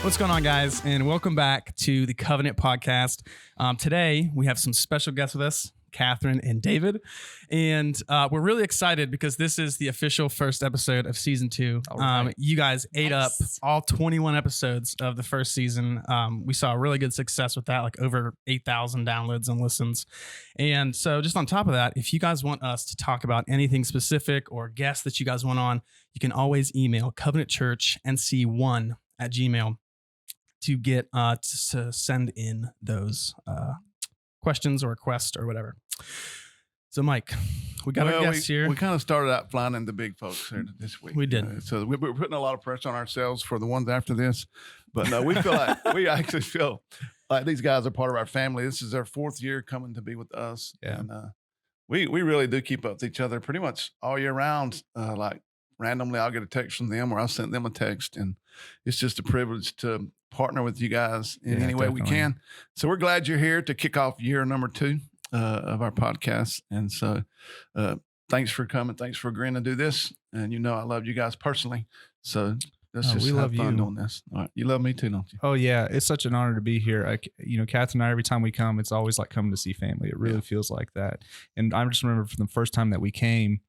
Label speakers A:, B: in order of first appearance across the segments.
A: What's going on, guys? And welcome back to the Covenant Podcast. Today, we have some special guests with us, Catherine and David. And we're really excited because this is the official first episode of season 2. Right. You guys ate up all 21 episodes of the first season. We saw really good success with that, like over 8,000 downloads and listens. And so just on top of that, if you guys want us to talk about anything specific or guests that you guys want on, you can always email covenantchurchnc1@gmail.com to get to send in those questions or requests or whatever. So, Mike, we got our guests here.
B: We kind of started out flying into big folks here this week.
A: We did.
B: So we're putting a lot of pressure on ourselves for the ones after this. But no, we feel like we actually feel like these guys are part of our family. This is their 4th year coming to be with us.
A: Yeah.
B: And we really do keep up with each other pretty much all year round. Like randomly, I'll get a text from them or I'll send them a text. And it's just a privilege to partner with you guys in any way we can. So we're glad you're here to kick off year number 2 of our podcast. And so thanks for coming. Thanks for agreeing to do this. And you know I love you guys personally. So let's just have fun doing this. All right. You love me too, don't you?
C: Oh, yeah. It's such an honor to be here. Catherine and I, every time we come, it's always like coming to see family. It really feels like that. And I just remember from the first time that we came,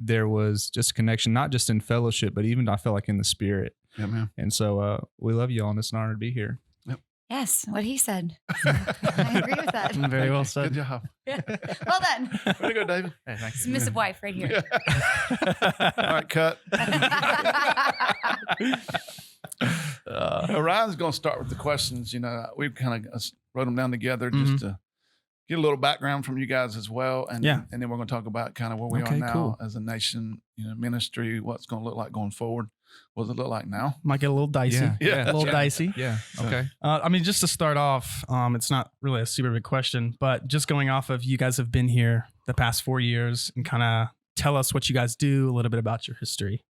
C: there was just a connection, not just in fellowship, but even I felt like in the spirit.
B: Yeah, man.
C: And so we love you all, and it's an honor to be here.
B: Yep.
D: Yes, what he said. I agree with that.
A: Very well said.
B: Good job.
D: Yeah. Well done.
B: Way to go, David.
C: Hey, thanks.
D: Submissive wife right here.
B: All right, cut. Ryan's going to start with the questions. You know, we've kind of wrote them down together just to get a little background from you guys as well. And then we're going to talk about kind of where we are now as a nation, ministry, what's going to look like going forward. What does it look like now?
A: Might get a little dicey.
B: Yeah.
A: A little dicey.
C: Yeah. Okay.
A: Just to start off, it's not really a super big question, but just going off of you guys have been here the past 4 years and kind of tell us what you guys do, a little bit about your history,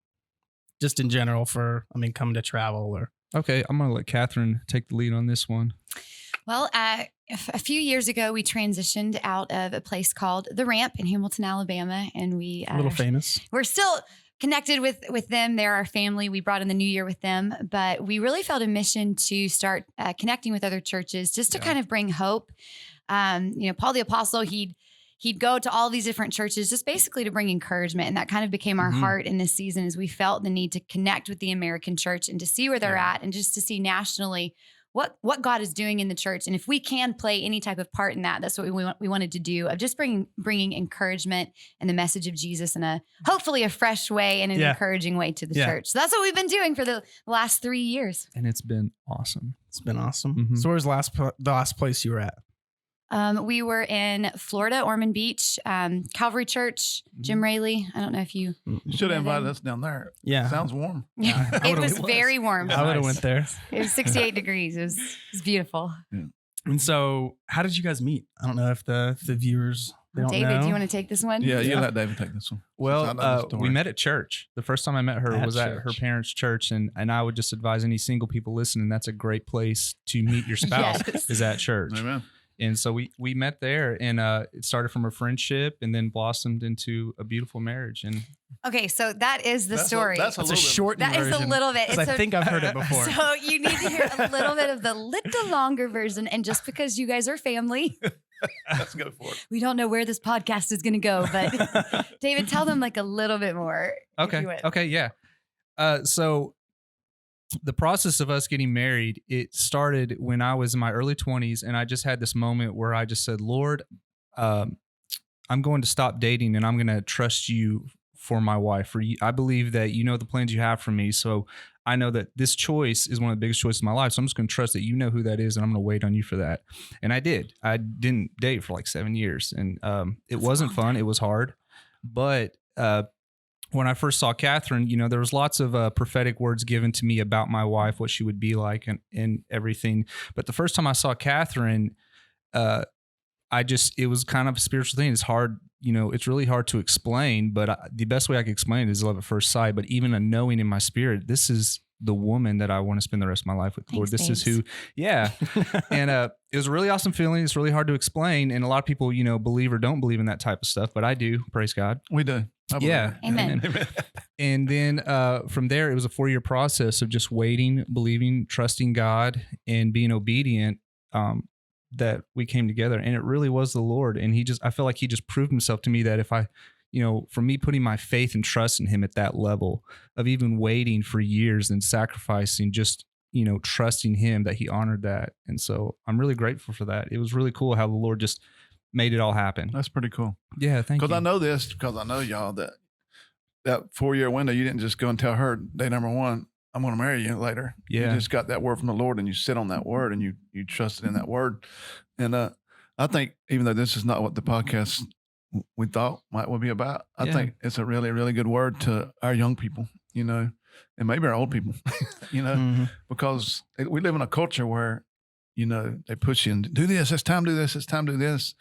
A: just in general coming to travel or.
C: Okay. I'm going to let Catherine take the lead on this one.
D: Well, a few years ago, we transitioned out of a place called The Ramp in Hamilton, Alabama, and we
A: a little famous.
D: We're still connected with them. They're our family. We brought in the new year with them, but we really felt a mission to start connecting with other churches just to kind of bring hope. Paul the Apostle, he'd go to all these different churches just basically to bring encouragement. And that kind of became our heart in this season as we felt the need to connect with the American church and to see where they're at and just to see nationally what God is doing in the church. And if we can play any type of part in that, that's what we wanted to do, of just bringing encouragement and the message of Jesus in hopefully a fresh way and an encouraging way to the church. So that's what we've been doing for the last 3 years.
C: And it's been awesome.
A: It's been awesome. So where's the last place you were at?
D: We were in Florida, Ormond Beach, Calvary Church, Jim Rayleigh. I don't know if you
B: should have invited us down there.
A: Yeah.
B: Sounds warm.
D: It was very warm.
A: I would have went there.
D: It was 68 degrees. It was beautiful.
B: Yeah.
A: And so how did you guys meet? I don't know if the viewers, they don't
D: David,
A: know.
D: do you want to take this one?
B: Yeah, you let David take this one.
C: Well, we met at church. The first time I met her was at her parents' church, and I would just advise any single people listening, that's a great place to meet your spouse is at church.
B: Amen.
C: And so we met there, and it started from a friendship and then blossomed into a beautiful marriage. And
D: okay, so that is the story.
A: That's a short version.
D: That is a little bit.
A: I think I've heard it before.
D: So you need to hear a little bit of the little longer version. And just because you guys are family,
B: let's go for it.
D: We don't know where this podcast is going to go, but David, tell them like a little bit more.
C: Okay. Yeah. So the process of us getting married, it started when I was in my early 20s, and I just had this moment where I just said, Lord, I'm going to stop dating and I'm going to trust you for my wife. I believe that you know the plans you have for me. So I know that this choice is one of the biggest choices of my life. So I'm just going to trust that you know who that is, and I'm going to wait on you for that. And I did. I didn't date for like 7 years, and it wasn't fun. It was hard. But when I first saw Catherine, there was lots of prophetic words given to me about my wife, what she would be like and everything. But the first time I saw Catherine, it was kind of a spiritual thing. It's hard, it's really hard to explain, but the best way I can explain it is love at first sight. But even a knowing in my spirit, this is the woman that I want to spend the rest of my life with. Lord, this is who, And it was a really awesome feeling. It's really hard to explain. And a lot of people, believe or don't believe in that type of stuff, but I do. Praise God.
B: We do. I believe
C: Yeah.
B: it.
D: Amen.
C: And then from there, it was a 4-year process of just waiting, believing, trusting God, and being obedient that we came together. And it really was the Lord. And I feel like he just proved himself to me that if I, for me putting my faith and trust in him at that level of even waiting for years and sacrificing, just, trusting him, that he honored that. And so I'm really grateful for that. It was really cool how the Lord just made it all happen.
B: That's pretty cool.
C: Yeah, thank you.
B: Because I know this, because I know y'all that 4-year window, you didn't just go and tell her day number 1, I'm going to marry you later.
C: Yeah.
B: You just got that word from the Lord and you sit on that word and you trusted in that word. And I think even though this is not what the podcast we thought would be about, I think it's a really, really good word to our young people, and maybe our old people, because we live in a culture where, they push you and do this, it's time to do this, it's time to do this.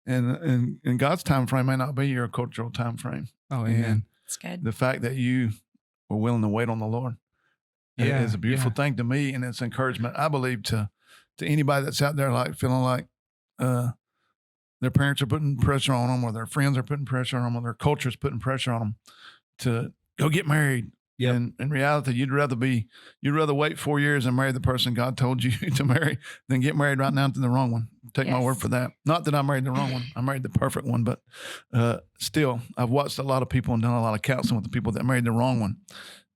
B: And God's time frame may not be your cultural time frame.
C: Oh, amen.
D: It's good.
B: The fact that you were willing to wait on the Lord is a beautiful thing to me, and it's encouragement, I believe, to anybody that's out there like feeling like their parents are putting pressure on them, or their friends are putting pressure on them, or their culture is putting pressure on them to go get married.
C: Yep.
B: And in reality, you'd rather wait 4 years and marry the person God told you to marry than get married right now to the wrong one. Take my word for that. Not that I married the wrong one. I married the perfect one, but still, I've watched a lot of people and done a lot of counseling with the people that married the wrong one.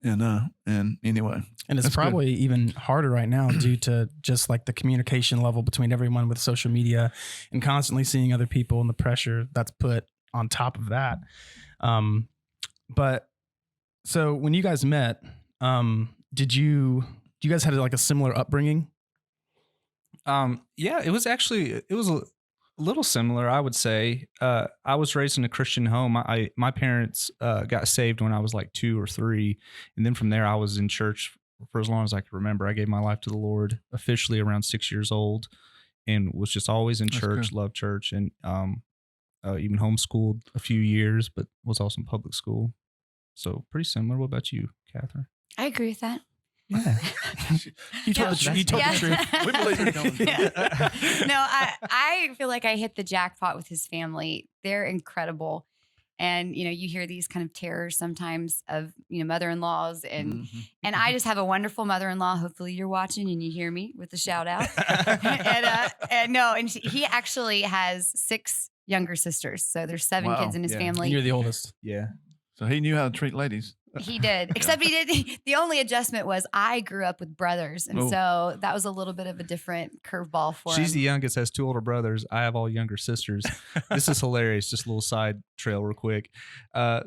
B: And anyway.
A: And it's probably even harder right now due to just like the communication level between everyone with social media and constantly seeing other people and the pressure that's put on top of that. But so when you guys met, do you guys had like a similar upbringing?
C: Yeah, it was a little similar, I would say. I was raised in a Christian home. My parents got saved when I was like 2 or 3. And then from there, I was in church for as long as I could remember. I gave my life to the Lord officially around 6 years old and was just always in church, loved church, and even homeschooled a few years, but was also in public school. So pretty similar. What about you, Catherine?
D: I agree with that.
C: Yeah.
A: You told the truth.
B: We believe you're telling the truth.
D: No, I feel like I hit the jackpot with his family. They're incredible. And, you hear these kind of terrors sometimes of, mother-in-laws. And I just have a wonderful mother-in-law. Hopefully you're watching and you hear me with the shout out. and he actually has 6 younger sisters. So there's 7 kids in his family.
A: And you're the oldest.
C: Yeah.
B: So he knew how to treat ladies.
D: He did, except the only adjustment was I grew up with brothers. And so that was a little bit of a different curveball for him.
C: She's the youngest, has 2 older brothers. I have all younger sisters. This is hilarious. Just a little side trail real quick.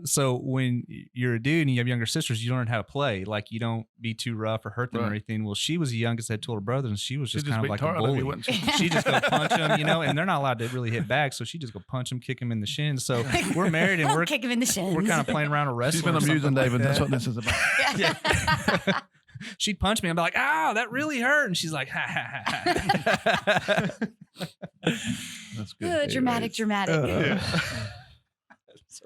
C: So when you're a dude and you have younger sisters, you learn how to play. Like you don't be too rough or hurt them or anything. Well, she was the youngest, had 2 older brothers, and she was just kind of like a bully. She just go punch them, and they're not allowed to really hit back. So she just go punch them, kick them in the shins. So we're married and we're
D: kick him in the shins.
C: We're kind of playing around a wrestling.
B: She's been abusing David. That's what this is about.
D: Yeah.
C: She'd punch me. I'd be like, "Ow, that really hurt," and she's like, "Ha ha ha."
B: That's good.
D: Dramatic.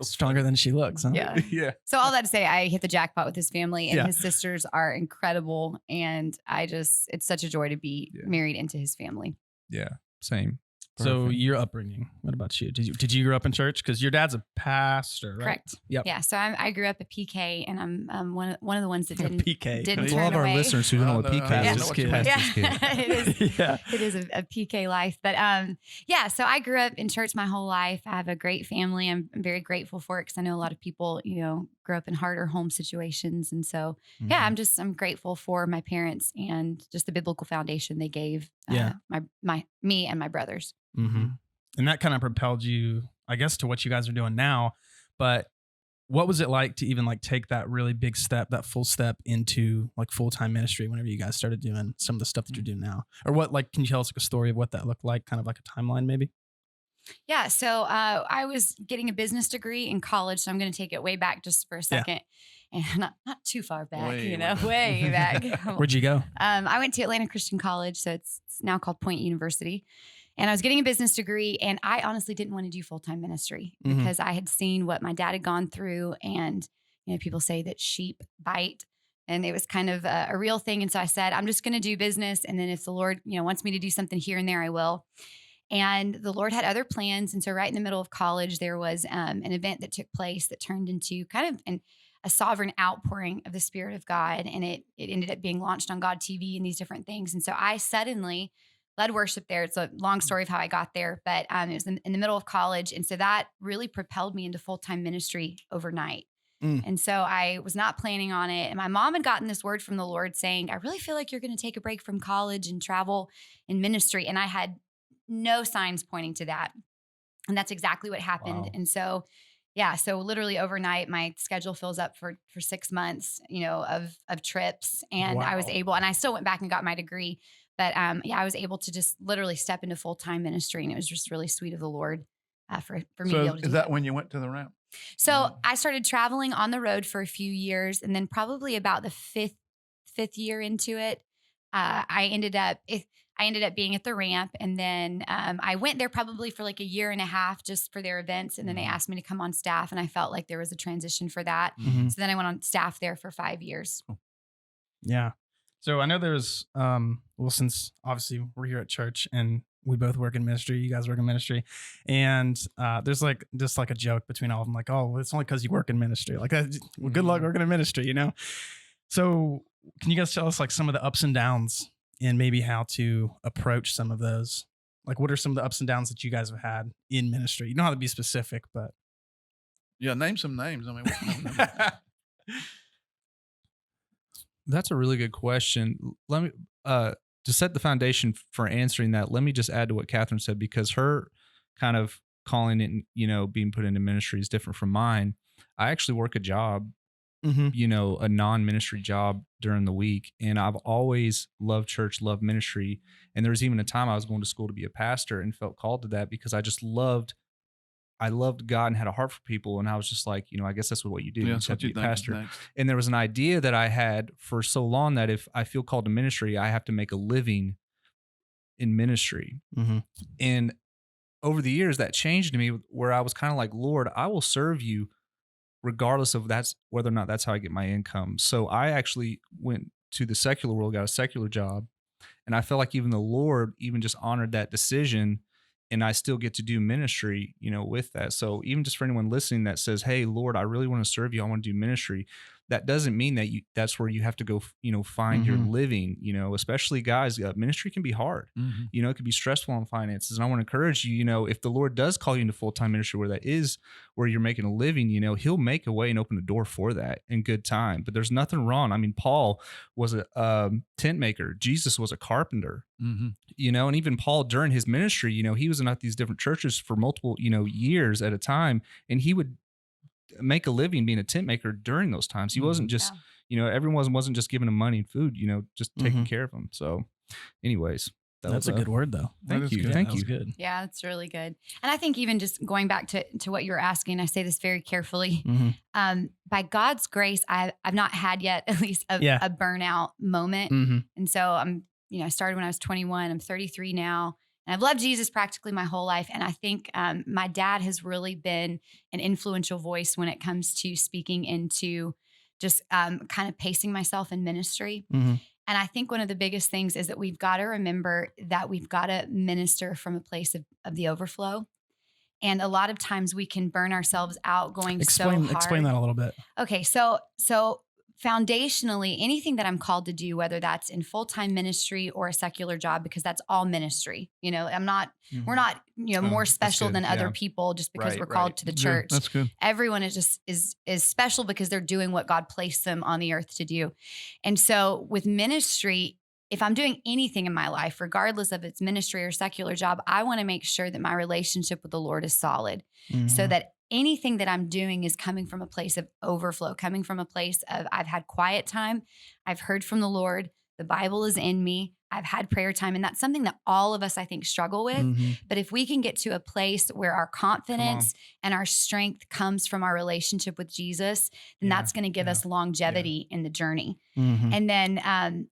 A: Stronger than she looks, huh?
D: Yeah.
C: Yeah.
D: So all that to say, I hit the jackpot with his family, and his sisters are incredible. And it's such a joy to be married into his family.
C: Yeah. Same.
A: So your upbringing, what about you? Did you grow up in church? Because your dad's a pastor, right?
D: Correct.
A: Yep.
D: Yeah. So I grew up at PK, and I'm one of the ones that didn't
A: PK.
D: didn't
C: For all
D: turn
C: of our
D: away.
C: listeners who don't know what PK is,
B: just
C: kid.
D: It is a PK life. But so I grew up in church my whole life. I have a great family. I'm very grateful for it because I know a lot of people, grow up in harder home situations. And so, I'm grateful for my parents and just the biblical foundation they gave me and my brothers.
A: Mm-hmm. And that kind of propelled you, I guess, to what you guys are doing now. But what was it like to even like take that really big step, that full step into like full-time ministry whenever you guys started doing some of the stuff that you're doing now? Or what, like, can you tell us like a story of what that looked like, kind of like a timeline maybe?
D: Yeah. So I was getting a business degree in college. So I'm going to take it way back just for a second. And not too far back, way back.
A: Where'd you go?
D: I went to Atlanta Christian College. So it's now called Point University. And I was getting a business degree, and I honestly didn't want to do full-time ministry because I had seen what my dad had gone through. And, people say that sheep bite, and it was kind of a real thing. And so I said, I'm just going to do business. And then if the Lord, wants me to do something here and there, I will. And the Lord had other plans. And so right in the middle of college, there was an event that took place that turned into kind of a sovereign outpouring of the Spirit of God. And it ended up being launched on God TV and these different things. And so I suddenly led worship there. It's a long story of how I got there, but it was in the middle of college. And so that really propelled me into full-time ministry overnight. And so I was not planning on it. And my mom had gotten this word from the Lord saying, I really feel like you're going to take a break from college and travel in ministry. And I had no signs pointing to that. And that's exactly what happened.
C: Wow.
D: And so, yeah, so literally overnight, my schedule fills up for 6 months, of trips. And I was able, and I still went back and got my degree. But I was able to just literally step into full-time ministry. And it was just really sweet of the Lord for me to be able to do
B: is that when you went to the ramp?
D: So I started traveling on the road for a few years, and then probably about the fifth year into it, I ended up being at the ramp, and then I went there probably for like a year and a half just for their events, and then they asked me to come on staff, and I felt like there was a transition for that. So then I went on staff there for 5 years.
A: Yeah. So I know there's since obviously we're here at church and we both work in ministry, you guys work in ministry, and there's like just like a joke between all of them, like, oh, well, it's only because you work in ministry, like that. Well, good luck working in ministry, So can you guys tell us like some of the ups and downs and maybe how to approach some of those? Like, what are some of the ups and downs that you guys have had in ministry? You don't have to be specific, but
B: Yeah, name some names. I mean,
C: That's a really good question. Let me to set the foundation for answering that. Let me just add to what Catherine said, because her kind of calling it, being put into ministry is different from mine. I actually work a job, a non-ministry job during the week, and I've always loved church, loved ministry. And there was even a time I was going to school to be a pastor and felt called to that because I just loved God and had a heart for people. And I was just like, I guess that's what you do.
B: yeah,
C: You
B: that's
C: just have
B: what
C: to
B: you
C: be a
B: think.
C: pastor. And there was an idea that I had for so long that if I feel called to ministry, I have to make a living in ministry. And over the years, that changed to me, where I was kind of like, Lord, I will serve you regardless of whether or not that's how I get my income. So I actually went to the secular world, got a secular job. And I felt like even the Lord even just honored that decision, and I still get to do ministry, with that. So even just for anyone listening that says, hey, Lord, I really want to serve you, I want to do ministry, that doesn't mean that that's where you have to go, find your living, especially guys. Ministry can be hard. It can be stressful on finances. And I want to encourage you, if the Lord does call you into full-time ministry where that is where you're making a living, He'll make a way and open the door for that in good time. But there's nothing wrong. I mean, Paul was a tent maker. Jesus was a carpenter. And even Paul during his ministry, he was in at these different churches for multiple, years at a time, and he would make a living being a tent maker during those times. He wasn't just, everyone wasn't just giving him money and food, just taking care of him. So anyways,
A: that's a good word though.
C: Thank you.
A: Good.
C: Thank
A: That was
C: you.
A: good.
D: Yeah, that's really good. And I think even just going back to what you were asking, I say this very carefully. By God's grace, I've not had yet at least a burnout moment. And so I started when I was 21. I'm 33 now. And I've loved Jesus practically my whole life. And I think my dad has really been an influential voice when it comes to speaking into just kind of pacing myself in ministry. And I think one of the biggest things is that we've got to remember that we've got to minister from a place of the overflow. And a lot of times we can burn ourselves out going so hard.
A: Explain that a little bit.
D: Okay, so foundationally, anything that I'm called to do, whether that's in full-time ministry or a secular job, because that's all ministry. We're not, more special than other people just because we're called to the church.
B: Yeah, that's good.
D: Everyone is special because they're doing what God placed them on the earth to do. And so with ministry, if I'm doing anything in my life, regardless of it's ministry or secular job, I want to make sure that my relationship with the Lord is solid, so that anything that I'm doing is coming from a place of overflow, coming from a place of I've had quiet time, I've heard from the Lord, the Bible is in me, I've had prayer time. And that's something that all of us, I think, struggle with. But if we can get to a place where our confidence and our strength comes from our relationship with Jesus, then that's going to give us longevity in the journey. And then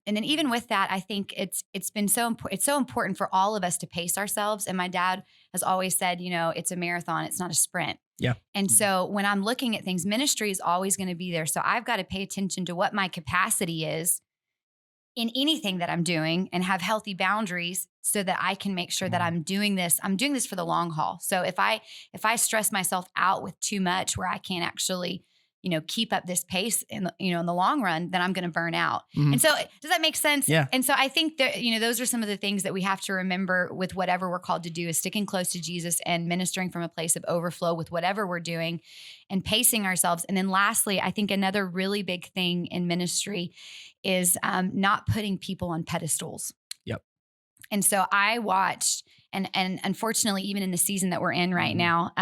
D: even with that, I think it's so important for all of us to pace ourselves. And my dad has always said, it's a marathon, it's not a sprint.
A: Yeah.
D: And so when I'm looking at things, ministry is always going to be there. So I've got to pay attention to what my capacity is in anything that I'm doing and have healthy boundaries so that I can make sure that I'm doing this for the long haul. So if I stress myself out with too much where I can't actually, keep up this pace in the long run, then I'm going to burn out.
A: Mhm.
D: And so does that make sense?
A: Yeah.
D: And so I think that, those are some of the things that we have to remember with whatever we're called to do, is sticking close to Jesus and ministering from a place of overflow with whatever we're doing and pacing ourselves. And then lastly, I think another really big thing in ministry is not putting people on pedestals.
A: Yep.
D: And so I watched, and unfortunately, even in the season that we're in right now,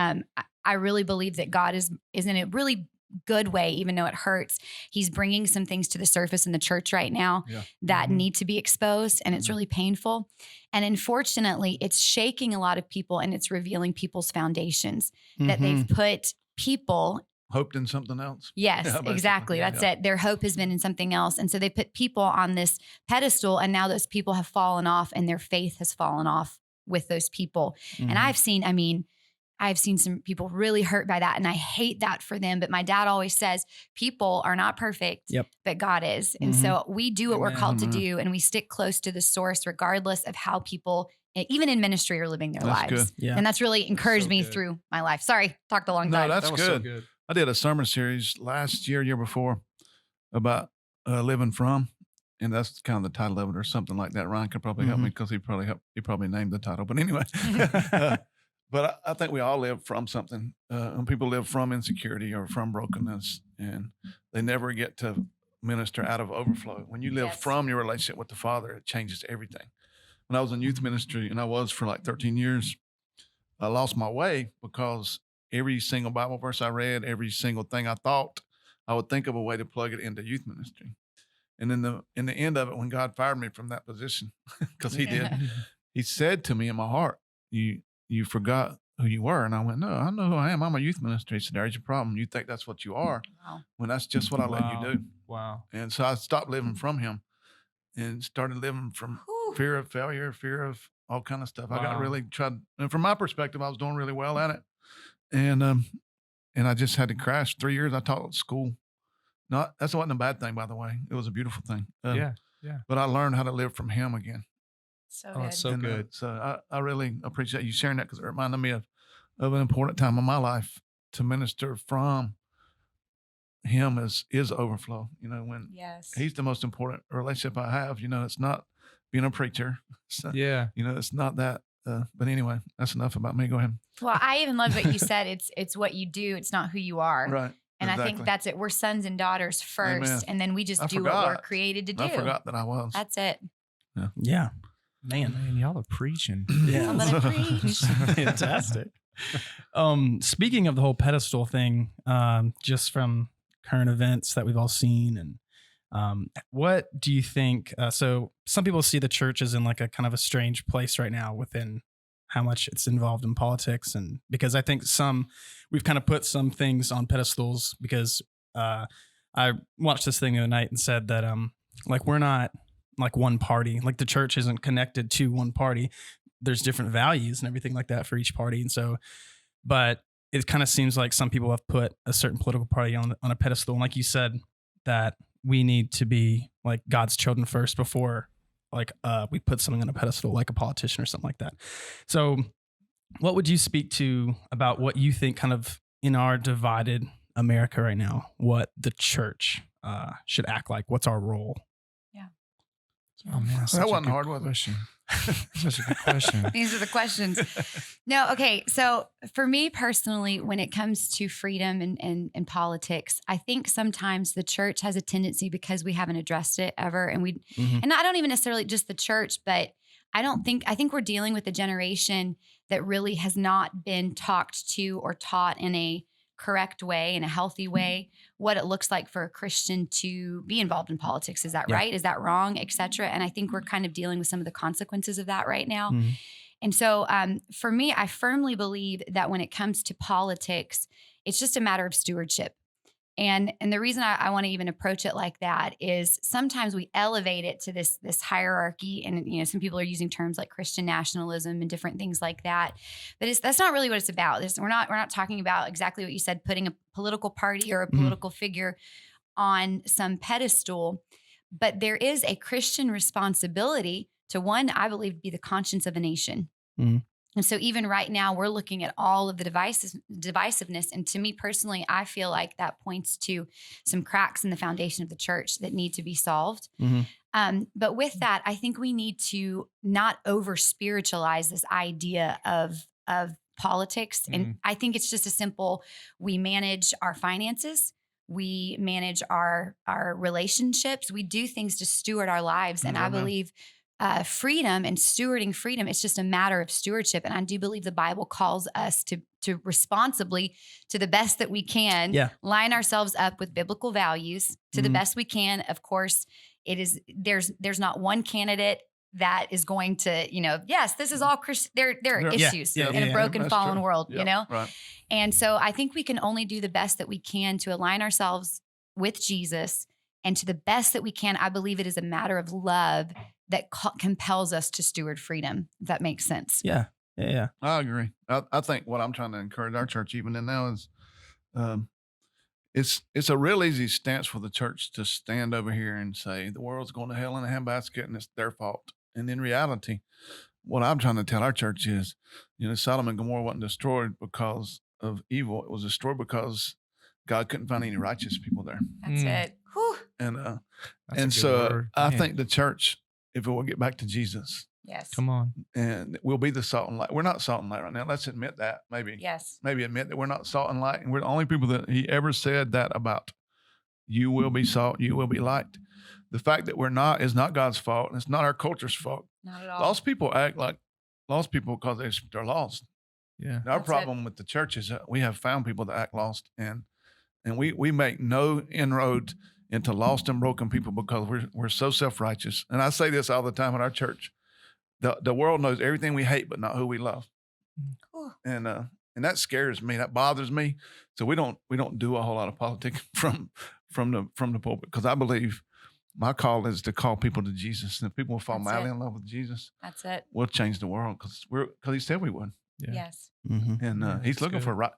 D: I really believe that God is in a really good way, even though it hurts. He's bringing some things to the surface in the church right now that need to be exposed, and it's really painful. And unfortunately, it's shaking a lot of people, and it's revealing people's foundations that they've put people.
B: Hoped in something else.
D: Yes,
B: Yeah,
D: exactly. That's it. Their hope has been in something else. And so they put people on this pedestal, and now those people have fallen off, and their faith has fallen off with those people. And I've seen some people really hurt by that, and I hate that for them. But my dad always says, people are not perfect, but God is. And so we do what we're called to do, and we stick close to the source, regardless of how people, even in ministry, are living their lives.
B: Good.
A: Yeah.
D: And that's really encouraged me through my life. Sorry, talked a long time.
B: No, that's
C: That was
B: good.
C: so good.
B: I did a sermon series last year before about living from, and that's kind of the title of it, or something like that. Ryan could probably help me, because he probably named the title. But anyway, but I think we all live from something. And people live from insecurity or from brokenness, and they never get to minister out of overflow. When you live from your relationship with the Father, it changes everything. When I was in youth ministry, and I was for like 13 years, I lost my way because every single Bible verse I read, every single thing I thought, I would think of a way to plug it into youth ministry. And in the end of it, when God fired me from that position, because he did, he said to me in my heart, you forgot who you were. And I went, no, I know who I am. I'm a youth minister. He said, there's your problem. You think that's what you are, when that's just what I let you do.
C: Wow.
B: And so I stopped living from him and started living from fear of failure, fear of all kind of stuff. I got really tried. And from my perspective, I was doing really well at it. And I just had to crash. 3 years I taught at school. That's wasn't a bad thing, by the way. It was a beautiful thing.
C: Yeah.
B: But I learned how to live from him again.
D: So
C: Oh,
D: good.
C: it's so good.
B: So I really appreciate you sharing that, because it reminded me of an important time in my life to minister from him is overflow. When he's the most important relationship I have. It's not being a preacher. So, it's not that. But anyway, that's enough about me. Go ahead.
D: Well, I even love what you said. It's what you do. It's not who you are.
B: Right.
D: And I think that's it. We're sons and daughters first,
B: Amen.
D: and then we just do what we're created to do.
B: I forgot that I was.
D: That's it.
A: Yeah. Man,
C: y'all are preaching.
A: Yeah.
D: I'm gonna preach.
A: Fantastic. Speaking of the whole pedestal thing, just from current events that we've all seen, and what do you think? So some people see the church as in like a kind of a strange place right now within how much it's involved in politics. And because I think we've kind of put some things on pedestals, because I watched this thing the other night and said that like we're not like one party, like the church isn't connected to one party. There's different values and everything like that for each party. And so, but it kind of seems like some people have put a certain political party on a pedestal. And like you said, that we need to be like God's children first before like we put something on a pedestal, like a politician or something like that. So what would you speak to about what you think kind of in our divided America right now, what the church should act like? What's our role?
C: Oh man,
B: that wasn't hard, was it?
C: Question. Such a good question.
D: These are the questions. No, okay. So for me personally, when it comes to freedom and politics, I think sometimes the church has a tendency, because we haven't addressed it ever, and and I don't even necessarily just the church, but I think we're dealing with a generation that really has not been talked to or taught in a correct way, in a healthy way, what it looks like for a Christian to be involved in politics. Is that right? Is that wrong? Et cetera. And I think we're kind of dealing with some of the consequences of that right now. And so for me, I firmly believe that when it comes to politics, it's just a matter of stewardship. And the reason I want to even approach it like that is sometimes we elevate it to this hierarchy, and some people are using terms like Christian nationalism and different things like that. But that's not really what it's about. We're not talking about exactly what you said, putting a political party or a political figure on some pedestal. But there is a Christian responsibility to, one, I believe, to be the conscience of a nation.
A: Mhm.
D: And so even right now, we're looking at all of the divisiveness. And to me personally, I feel like that points to some cracks in the foundation of the church that need to be solved.
A: Mhm.
D: But with that, I think we need to not over spiritualize this idea of politics. And I think it's just a simple, we manage our finances. We manage our relationships. We do things to steward our lives. And I believe freedom and stewarding freedom, it's just a matter of stewardship. And I do believe the Bible calls us to responsibly, to the best that we can, line ourselves up with biblical values to the best we can. Of course, there's not one candidate that is going to, yes, this is all Christian. There are issues in a broken, fallen world,
B: Right.
D: And so I think we can only do the best that we can to align ourselves with Jesus. And to the best that we can, I believe it is a matter of love that compels us to steward freedom, if that makes sense.
A: Yeah.
B: I agree. I think what I'm trying to encourage our church even in now is it's a real easy stance for the church to stand over here and say the world's going to hell in a handbasket and it's their fault. And in reality, what I'm trying to tell our church is, Sodom and Gomorrah wasn't destroyed because of evil. It was destroyed because God couldn't find any righteous people there.
D: That's it. Whew.
B: And so I think the church, if it will get back to Jesus,
D: yes,
C: come on,
B: and we'll be the salt and light. We're not salt and light right now. Let's admit that. Maybe admit that we're not salt and light, and we're the only people that he ever said that about. You will be salt, you will be light. The fact that we're not is not God's fault, and it's not our culture's fault.
D: Not at all.
B: Lost people act like lost people because they're lost.
C: Yeah.
B: Our problem with the church is that we have found people that act lost, and we make no inroad into lost and broken people because we're so self-righteous. And I say this all the time at our church. The world knows everything we hate, but not who we love. And that scares me. That bothers me. So we don't do a whole lot of politics from the pulpit, because I believe my call is to call people to Jesus. And if people will fall madly in love with Jesus,
D: that's it.
B: We'll change the world because he said we would.
C: Yeah.
D: Yes.
A: Mm-hmm.
B: And he's looking for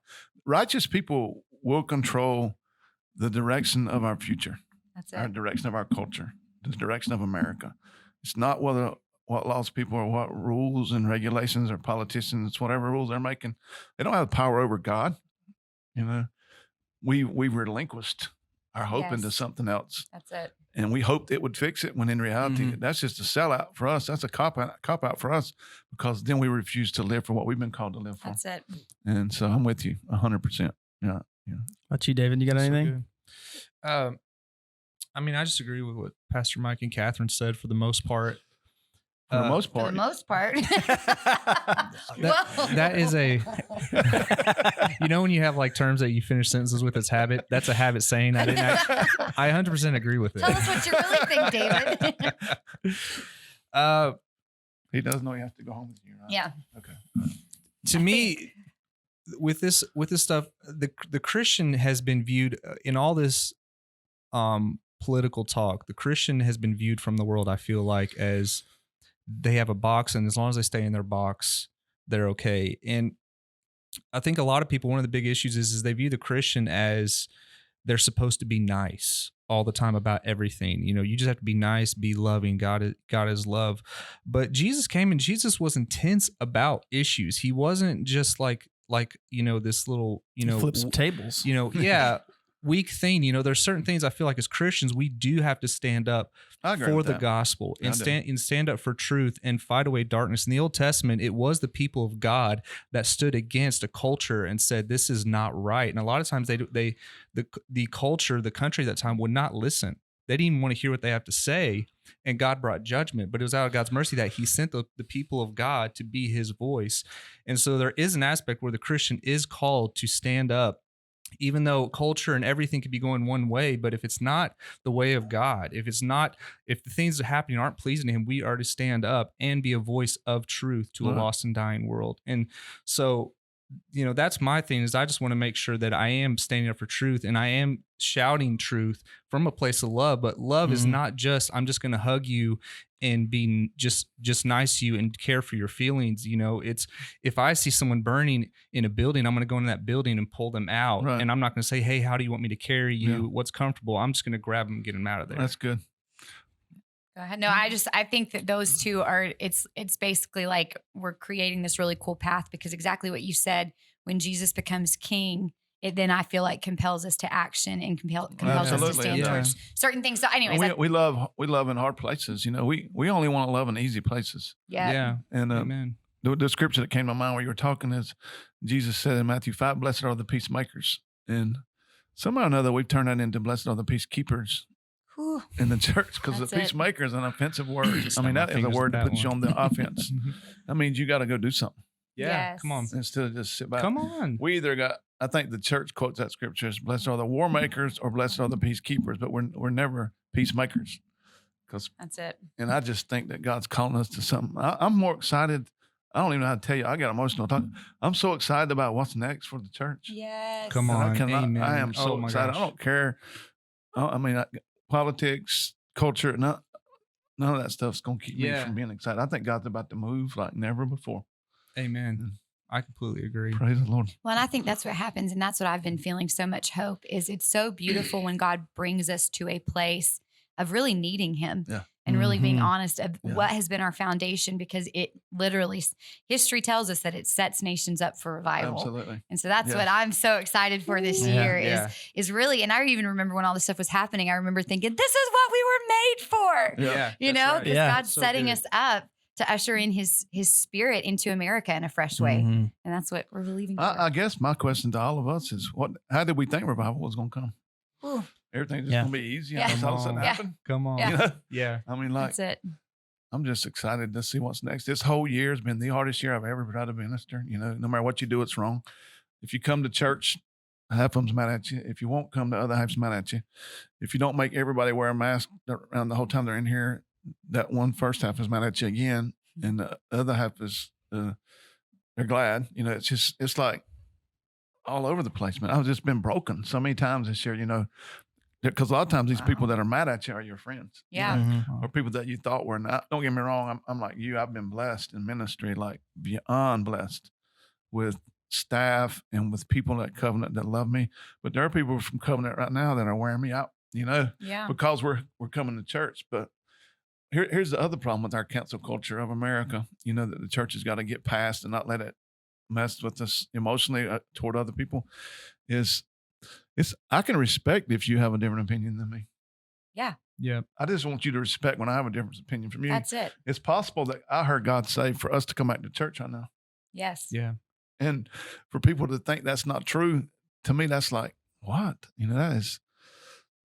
B: righteous people will control the direction of our future.
D: That's it.
B: Our direction of our culture, the direction of America. It's not what lost people or what rules and regulations or politicians, whatever rules they're making. They don't have power over God. We relinquished our hope into something else.
D: That's it.
B: And we hoped it would fix it, when in reality, that's just a sellout for us. That's a cop out for us, because then we refuse to live for what we've been called to live for.
D: That's it.
B: And so I'm with you 100%. Yeah.
A: About you, David? You got anything?
C: I mean, I just agree with what Pastor Mike and Catherine said for the most part.
B: For the most part.
D: For the most part.
C: That is a, when you have like terms that you finish sentences with as habit, that's a habit saying. I 100% agree with it.
D: Tell us what you really think, David.
B: He does know he has to go home with you, right?
D: Yeah.
B: Okay.
C: To me, with this stuff, the Christian has been viewed in all this political talk. The Christian has been viewed from the world, I feel like, as they have a box, and as long as they stay in their box, they're okay. And I think a lot of people, one of the big issues is they view the Christian as they're supposed to be nice all the time about everything. You just have to be nice, be loving. God is love. But Jesus came, and Jesus was intense about issues. He wasn't just like this little,
A: flip some tables.
C: Weak thing. There's certain things I feel like as Christians we do have to stand up for the gospel and stand up for truth and fight away darkness. In the Old Testament, it was the people of God that stood against a culture and said this is not right. And a lot of times the culture, the country at that time would not listen. They didn't even want to hear what they have to say, and God brought judgment. But it was out of God's mercy that he sent the people of God to be his voice. And so there is an aspect where the Christian is called to stand up, even though culture and everything could be going one way. But if it's not the way of God, if the things that are happening aren't pleasing to him, we are to stand up and be a voice of truth to a lost and dying world. And so, that's my thing, is I just want to make sure that I am standing up for truth, and I am shouting truth from a place of love. But love is not just, I'm just going to hug you and be just nice to you and care for your feelings. It's, if I see someone burning in a building, I'm going to go into that building and pull them out. Right. And I'm not going to say, hey, how do you want me to carry you? Yeah. What's comfortable? I'm just going to grab them and get them out of there.
B: That's good.
D: Go ahead. No, I think that those two are, it's basically like we're creating this really cool path because exactly what you said, when Jesus becomes king, it then I feel like compels us to action and compels us to
B: Absolutely,
D: stand
B: yeah.
D: towards certain things. So anyways,
B: And we love in hard places. You know, we only want to love in easy places.
D: yeah.
B: And
C: Amen.
B: the scripture that came to my mind while you were talking is Jesus said in Matthew 5, blessed are the peacemakers. And somehow or another, we've turned that into blessed are the peacekeepers
D: Whew.
B: in the church, because the
D: That's it.
B: peacemaker is an offensive word. I
C: Snap
B: mean,
C: my
B: that is a
C: fingers
B: word
C: with
B: that
C: that
B: puts you
C: one.
B: on the offense. That means you got to go do something
C: Yeah.
D: Yes.
C: Come on.
B: instead of just sit back.
C: Come on.
B: We either got, I think the church quotes that scripture as blessed are the war makers or blessed are the peacekeepers, but we're never peacemakers.
D: That's it.
B: And I just think that God's calling us to something. I'm more excited. I don't even know how to tell you. I got emotional talking. I'm so excited about what's next for the church.
D: Yes.
C: Come
B: And
C: on.
B: I cannot,
C: Amen.
B: I am so
C: Oh my
B: excited.
C: gosh.
B: I don't care. I mean, politics, culture, none of that stuff's going to keep me
C: Yeah.
B: from being excited. I think God's about to move like never before.
C: Amen. I completely agree.
B: Praise the Lord.
D: Well, and I think that's what happens. And that's what I've been feeling so much hope is it's so beautiful when God brings us to a place of really needing him
B: Yeah.
D: and really being
A: Mhm.
D: honest of
B: Yeah.
D: what has been our foundation, because it literally, history tells us that it sets nations up for revival.
B: Absolutely.
D: And so that's
B: Yes.
D: what I'm so excited for this
A: Yeah.
D: year
C: Yeah.
D: is really, and I even remember when all this stuff was happening, I remember thinking, this is what we were made for,
B: Yeah.
D: you
C: that's
D: know,
C: right.
D: because
A: Yeah.
D: God's
C: So
D: setting
C: good.
D: us up to usher in his spirit into America in a fresh way.
A: Mhm.
D: And that's what we're believing for.
B: I guess my question to all of us is, how did we think revival was going to come?
D: Ooh,
B: Everything's just
A: Yeah.
B: going to be easy.
D: Yeah.
B: And it's all of a sudden
C: Come on.
B: happen.
C: Come on.
D: Yeah.
B: You know?
C: Yeah.
B: I mean, like,
D: that's it.
B: I'm just excited to see what's next. This whole year has been the hardest year I've ever tried to minister. You know, no matter what you do, it's wrong. If you come to church, half of them's mad at you. If you won't come, the other half's mad at you. If you don't make everybody wear a mask around the whole time they're in here, that one first half is mad at you again. And the other half is, they're glad. You know, it's like all over the place, man. I've just been broken so many times this year, you know, because a lot of times these people that are mad at you are your friends. you
D: Yeah.
B: know,
A: Mhm.
B: or people that you thought were not. Don't get me wrong. I'm like you. I've been blessed in ministry, like beyond blessed, with staff and with people at Covenant that love me. But there are people from Covenant right now that are wearing me out, you know,
D: Yeah.
B: because we're coming to church. But here's the other problem with our cancel culture of America, you know, that the church has got to get past and not let it mess with us emotionally toward other people. I can respect if you have a different opinion than me.
C: Yeah.
B: I just want you to respect when I have a different opinion from you.
D: That's it.
B: It's possible that I heard God say for us to come back to church right now.
D: Yes.
C: Yeah.
B: And for people to think that's not true, to me, that's like, what? You know, that is,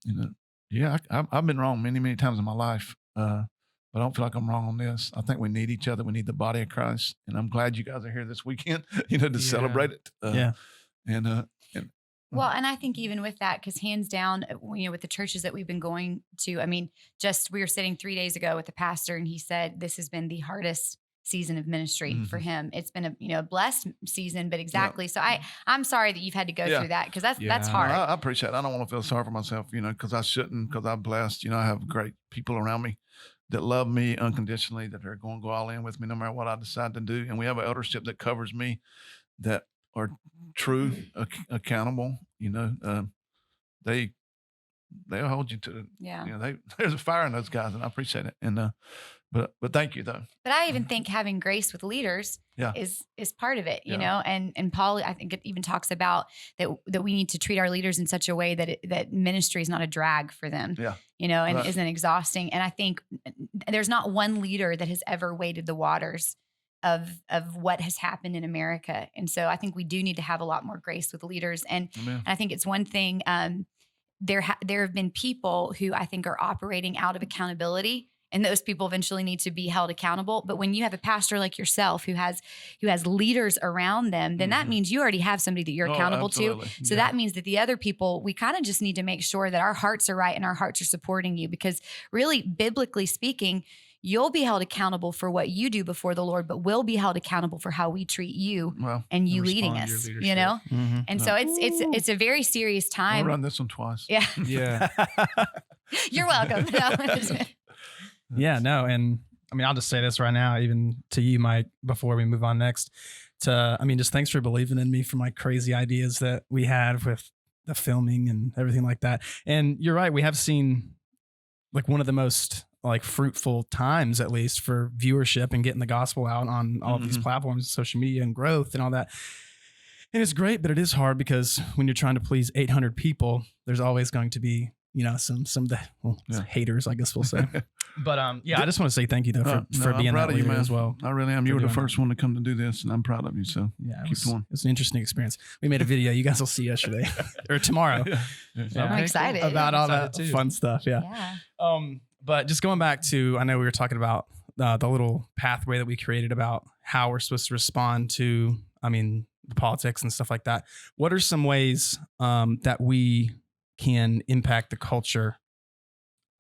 B: you know, yeah, I've been wrong many, many times in my life. But I don't feel like I'm wrong on this. I think we need each other. We need the body of Christ. And I'm glad you guys are here this weekend, you know, to
C: Yeah.
B: celebrate it.
A: Yeah.
B: And
D: Well, and I think even with that, because hands down, you know, with the churches that we've been going to, I mean, just we were sitting 3 days ago with the pastor, and he said this has been the hardest season of ministry for him. It's been a blessed season, but exactly. So I'm sorry that you've had to go
B: Yeah.
D: through that, because that's
C: Yeah.
D: hard.
B: I appreciate it. I don't want to feel sorry for myself, you know, because I shouldn't, because I'm blessed. You know, I have great people around me that love me unconditionally, that are going to go all in with me no matter what I decide to do. And we have an eldership that covers me, that are true, accountable. You know, they'll hold you to.
D: Yeah.
B: You know, there's a fire in those guys, and I appreciate it. And but thank you though.
D: But I even think having grace with leaders
B: Yeah.
D: is part of it, you
B: Yeah.
D: know. And Paul, I think, it even talks about that we need to treat our leaders in such a way that ministry is not a drag for them.
B: Yeah.
D: You know, and
B: Right.
D: isn't exhausting. And I think there's not one leader that has ever waded the waters of what has happened in America. And so I think we do need to have a lot more grace with leaders. And
B: Amen.
D: I think it's one thing. There have been people who I think are operating out of accountability, and those people eventually need to be held accountable. But when you have a pastor like yourself who has leaders around them, then that means you already have somebody that you're
B: Oh,
D: accountable
B: absolutely.
D: to. So that means that the other people, we kind of just need to make sure that our hearts are right and our hearts are supporting you, because really, biblically speaking, you'll be held accountable for what you do before the Lord, but we'll be held accountable for how we treat you
B: Well,
D: and you
C: And
D: leading
C: respond to your
D: us, you
C: leadership.
D: know?
A: Mhm.
D: And so it's a very serious
B: I'll
D: time.
B: run this one twice.
D: Yeah.
C: Yeah.
D: You're welcome.
A: Yeah, no. And I mean, I'll just say this right now, even to you, Mike, before we move on next, just thanks for believing in me for my crazy ideas that we had with the filming and everything like that. And you're right. We have seen like one of the most like fruitful times, at least for viewership and getting the gospel out on all of these
B: Mhm.
A: platforms, social media and growth and all that. And it's great, but it is hard because when you're trying to please 800 people, there's always going to be, some of the
B: Yeah.
A: haters, I guess we'll say. But I just want to say thank you though for
B: I'm
A: being
B: proud
A: that
B: of you,
A: leader
B: man.
A: as well.
B: I really am.
A: for
B: You were the
A: doing
B: first one to come to do this, and I'm proud of you. So
A: Yeah,
B: keep going.
A: it was an interesting experience. We made a video. You guys will see yesterday or tomorrow
D: I'm excited.
A: about all
C: Excited
A: that
C: too.
A: fun stuff. Yeah. But just going back to, I know we were talking about the little pathway that we created about how we're supposed to respond to, the politics and stuff like that. What are some ways that we can impact the culture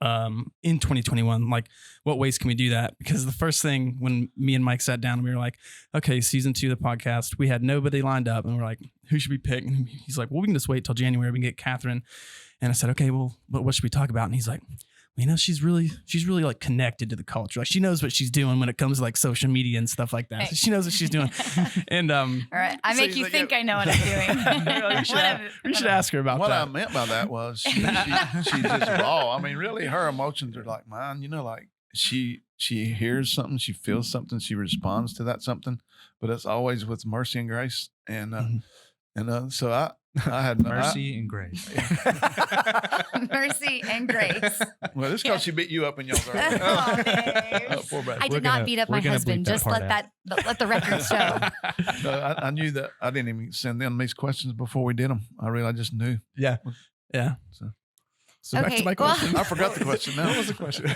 A: in 2021? Like, what ways can we do that? Because the first thing when me and Mike sat down, we were like, okay, season 2 of the podcast, we had nobody lined up, and we're like, who should we pick? And he's like, well, we can just wait till January. We can get Catherine. And I said, okay, well, but what should we talk about? And he's like, she's really like connected to the culture. Like, she knows what she's doing when it comes to like social media and stuff like that. So she knows what she's doing. And
D: All right, I make you think I know what I'm doing.
A: we should ask her about
B: What
A: that.
B: I meant by that was she's just raw. I mean, really, her emotions are like mine. Like she hears something, she feels something, she responds to that something, but it's always with mercy and grace. And so I had
C: Mercy and grace.
D: Mercy and grace.
B: Well, this is because she beat you up in y'all's earlier.
D: Oh, babes.
B: Poor baby.
D: I did not beat up my husband. Just let the record show.
B: No, I knew that. I didn't even send them these questions before we did them. I just knew.
A: Yeah. So back
D: Okay,
A: to my
D: well-
A: question.
B: I forgot the question now.
A: What was the question?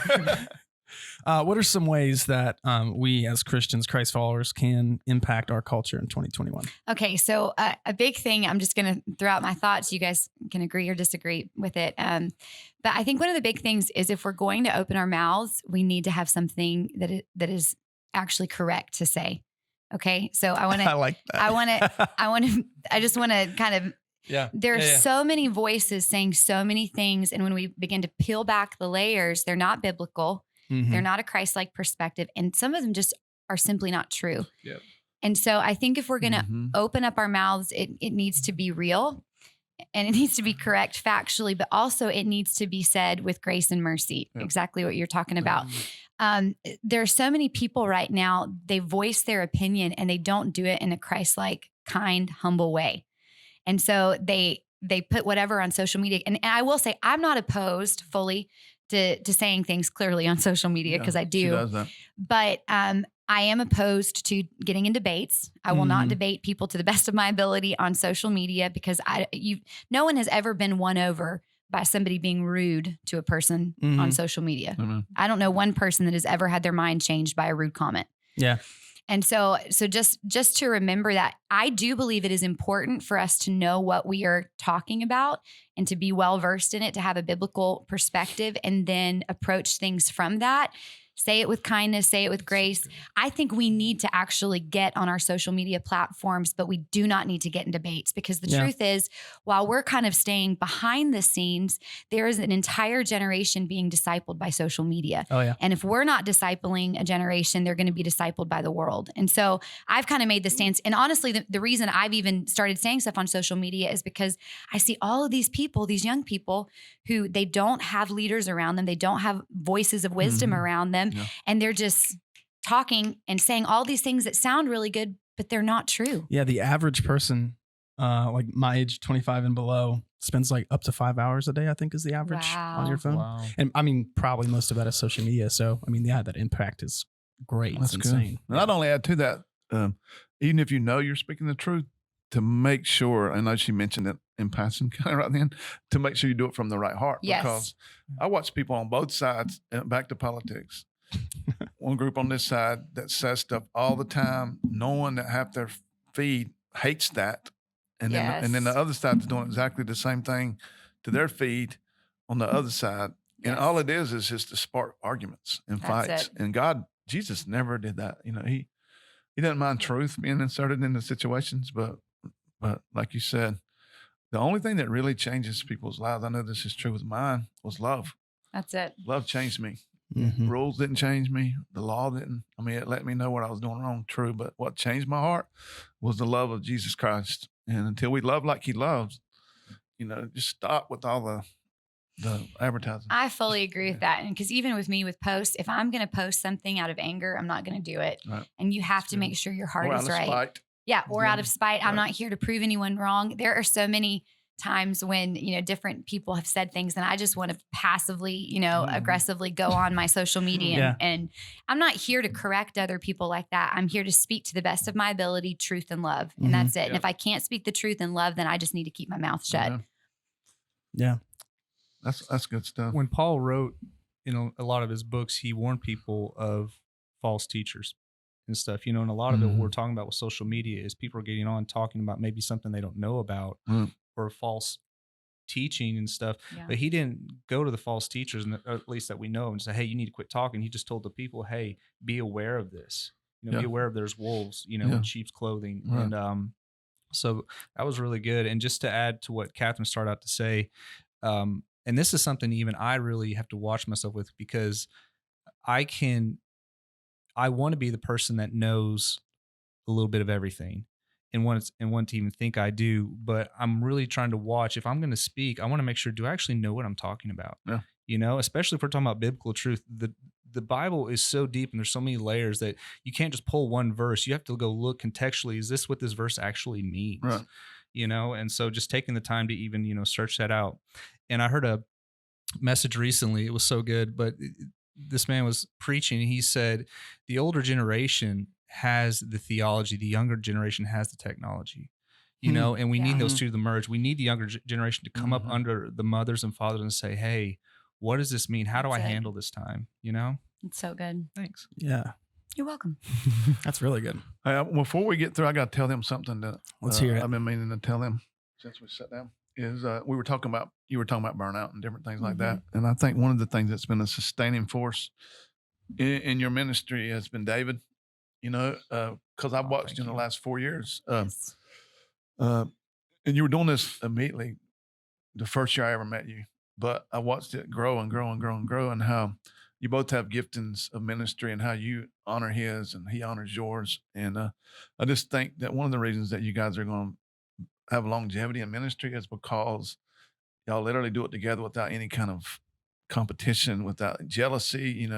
A: What are some ways that we as Christians, Christ followers, can impact our culture in 2021?
D: Okay, so a big thing, I'm just going to throw out my thoughts. You guys can agree or disagree with it. But I think one of the big things is if we're going to open our mouths, we need to have something that is actually correct to say. Okay, so I want to.
A: I like that.
D: I just want to kind of. There are so many voices saying so many things, and when we begin to peel back the layers, they're not biblical.
A: Mhm.
D: They're not a Christ-like perspective, and some of them just are simply not true.
C: Yep.
D: And so I think if we're going to
B: Mhm.
D: open up our mouths, it needs to be real, and it needs to be correct factually, but also it needs to be said with grace and mercy.
B: Yep.
D: Exactly what you're talking about. There are so many people right now, they voice their opinion and they don't do it in a Christ-like, kind, humble way. And so they put whatever on social media. And I will say, I'm not opposed fully to saying things clearly on social media, because I
B: She
D: do.
B: does that.
D: But I am opposed to getting in debates. I will not
A: Mhm.
D: debate people to the best of my ability on social media, because no one has ever been won over by somebody being rude to a person on
A: Mhm.
D: social media.
B: Amen.
D: I don't know one person that has ever had their mind changed by a rude comment.
A: Yeah.
D: And so just to remember that, I do believe it is important for us to know what we are talking about and to be well versed in it, to have a biblical perspective, and then approach things from that. Say it with kindness, say it with grace. I think we need to actually get on our social media platforms, but we do not need to get in debates, because the truth is, while we're kind of staying behind the scenes, there is an entire generation being discipled by social media.
A: Oh yeah.
D: And if we're not discipling a generation, they're going to be discipled by the world. And so I've kind of made the stance. And honestly, the reason I've even started saying stuff on social media is because I see all of these people, these young people, who they don't have leaders around them. They don't have voices of wisdom around them.
B: Yeah.
D: And they're just talking and saying all these things that sound really good, but they're not true.
A: Yeah. The average person, like my age, 25 and below, spends like up to 5 hours a day, I think is the average on your phone.
C: Wow.
A: And probably most of that is social media. So, that impact is great.
B: That's
A: It's
B: good.
A: insane.
B: And I'd only add to that, even if you know you're speaking the truth, to make sure, I know she mentioned it in passing kind of right then, to make sure you do it from the right heart.
D: Yes.
B: Because I watch people on both sides, back to politics. One group on this side that says stuff all the time, knowing that half their feed hates that. And then the other side is doing exactly the same thing to their feed on the other side. And all it is just to spark arguments and
D: That's
B: fights.
D: it.
B: And Jesus never did that. He doesn't mind truth being inserted into situations, but like you said, the only thing that really changes people's lives, I know this is true with mine, was love.
D: That's it.
B: Love changed me.
A: Mhm.
B: Rules didn't change me. The law didn't. It let me know what I was doing wrong, true. But what changed my heart was the love of Jesus Christ. And until we love like he loves, just stop with all the advertising.
D: I fully agree with that. And because even with me with posts, if I'm going to post something out of anger, I'm not going to do it.
B: Right.
D: And you have to make sure your heart
B: Or out
D: is
B: of
D: right.
B: spite.
D: Yeah. Or
B: Yeah.
D: out of spite. I'm
B: Right.
D: not here to prove anyone wrong. There are so many times when, different people have said things and I just want to passively, aggressively go on my social media.
A: Yeah.
D: And I'm not here to correct other people like that. I'm here to speak to the best of my ability, truth and love. And that's it. And if I can't speak the truth and love, then I just need to keep my mouth shut.
A: Yeah.
B: That's good stuff.
C: When Paul wrote, a lot of his books, he warned people of false teachers and stuff, and a lot of it, what we're talking about with social media is people are getting on talking about maybe something they don't know about or false teaching and stuff.
D: Yeah.
C: But he didn't go to the false teachers, and at least that we know, and say, hey, you need to quit talking. He just told the people, hey, be aware of this. Be aware of there's wolves, in sheep's clothing.
B: Right.
C: And so that was really good. And just to add to what Catherine started out to say, and this is something even I really have to watch myself with, because I want to be the person that knows a little bit of everything and want to even think I do, but I'm really trying to watch. If I'm going to speak, I want to make sure, do I actually know what I'm talking about?
B: Yeah.
C: Especially if we're talking about biblical truth. The Bible is so deep and there's so many layers that you can't just pull one verse. You have to go look contextually. Is this what this verse actually means?
B: Right.
C: And so just taking the time to even, search that out. And I heard a message recently. It was so good, but this man was preaching. He said, the older generation has the theology, the younger generation has the technology, and we need those two to merge. We need the younger generation to come up under the mothers and fathers and say, hey, what does this mean? How do I handle this time?
D: It's so good.
C: Thanks.
A: Yeah.
D: You're welcome.
A: That's really good.
B: Before we get through, I got to tell them something that
A: Let's hear it.
B: I've been meaning to tell them since we sat down. Is you were talking about burnout and different things like that, and I think one of the things that's been a sustaining force in your ministry has been David. Because I've watched in the last 4 years,
D: Yes.
B: and you were doing this immediately the first year I ever met you, but I watched it grow and grow and grow and grow, and how you both have giftings of ministry and how you honor his and he honors yours. And I just think that one of the reasons that you guys are going to have longevity in ministry is because y'all literally do it together without any kind of competition, without jealousy,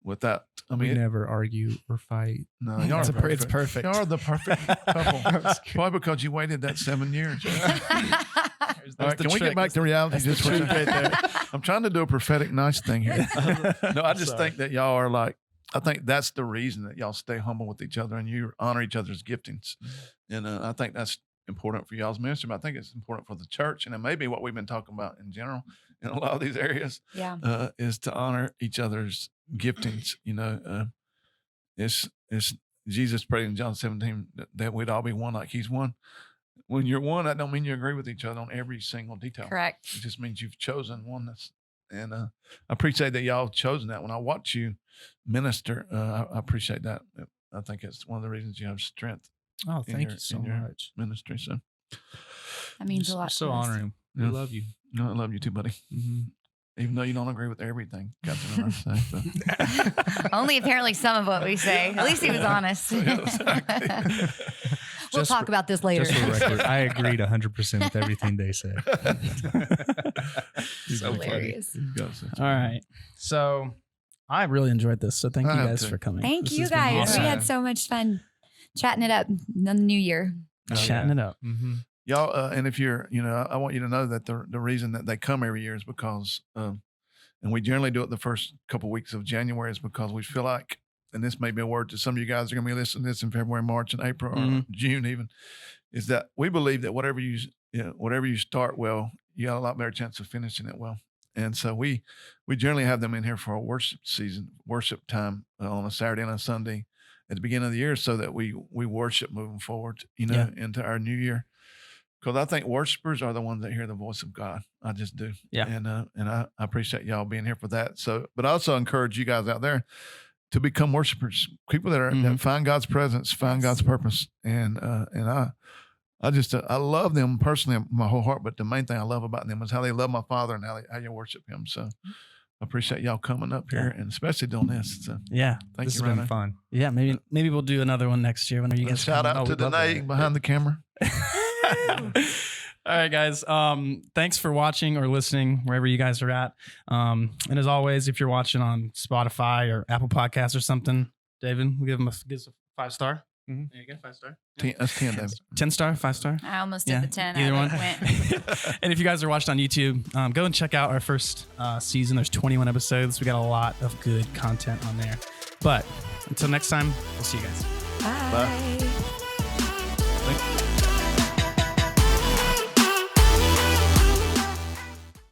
B: without,
C: We never argue or fight.
B: no, y'all
A: It's
B: are perfect.
A: it's perfect.
B: Y'all are the perfect couple. Why? Because you waited that 7 years. All right, can we get back to reality?
A: That's the truth right there.
B: I'm trying to do a prophetic nice thing here. No, I just think that y'all are I think that's the reason that y'all stay humble with each other and you honor each other's giftings. And I think that's important for y'all's ministry, but I think it's important for the church. And it may be what we've been talking about in general in a lot of these areas, is to honor each other's giftings. It's Jesus prayed in John 17 that we'd all be one like he's one. When you're one, that don't mean you agree with each other on every single detail.
D: Correct.
B: It just means you've chosen oneness. And I appreciate that y'all have chosen that. When I watch you minister, I appreciate that. I think it's one of the reasons you have strength.
C: Oh, thank you so much.
B: Ministry. So
D: That means a lot.
C: So
D: to us.
C: honoring. We love you.
B: no, I love you too, buddy. Even though you don't agree with everything, Captain, I say. But.
D: Only apparently some of what we say. At least he was honest.
B: Exactly.
D: We'll talk about this later.
C: Just for record, I agreed 100% with everything they said.
D: So hilarious.
A: All right. So I really enjoyed this. So thank you guys for coming.
D: Thank
A: This
D: you
A: has been
D: guys.
A: awesome.
D: We had so much fun chatting it up on the new year.
A: Chatting it up.
B: Y'all, and if you're, I want you to know that the reason that they come every year is because, and we generally do it the first couple weeks of January, is because we feel like, and this may be a word to some of you guys are going to be listening to this in February, March, and April, or June even, is that we believe that whatever you start well, you got a lot better chance of finishing it well. And so we generally have them in here for a worship time on a Saturday and a Sunday at the beginning of the year, so that we worship moving forward, into our new year. Because I think worshipers are the ones that hear the voice of God. I just do.
A: Yeah.
B: And I appreciate y'all being here for that. So, but I also encourage you guys out there to become worshipers, people that find God's presence, find God's purpose. And I love them personally, my whole heart. But the main thing I love about them is how they love my Father and how you worship Him. So I appreciate y'all coming up here and especially doing this. So
A: Yeah.
B: thank
C: This
B: you,
C: has been
B: Rana.
C: fun.
A: Yeah. Maybe we'll do another one next year whenever you guys
B: Shout
A: come.
B: out to Danae behind the camera.
A: All right, guys. Thanks for watching or listening wherever you guys are at. And as always, if you're watching on Spotify or Apple Podcasts or something, David, we give us a 5-star.
C: Mm-hmm.
A: There you go, 5-star.
B: That's 10, David.
A: 10-star, 5-star.
D: I almost did
A: Yeah,
D: the 10.
A: either
D: I
A: one.
D: went.
A: And if you guys are watching on YouTube, go and check out our first season. There's 21 episodes. We got a lot of good content on there. But until next time, we'll see you guys.
D: Bye.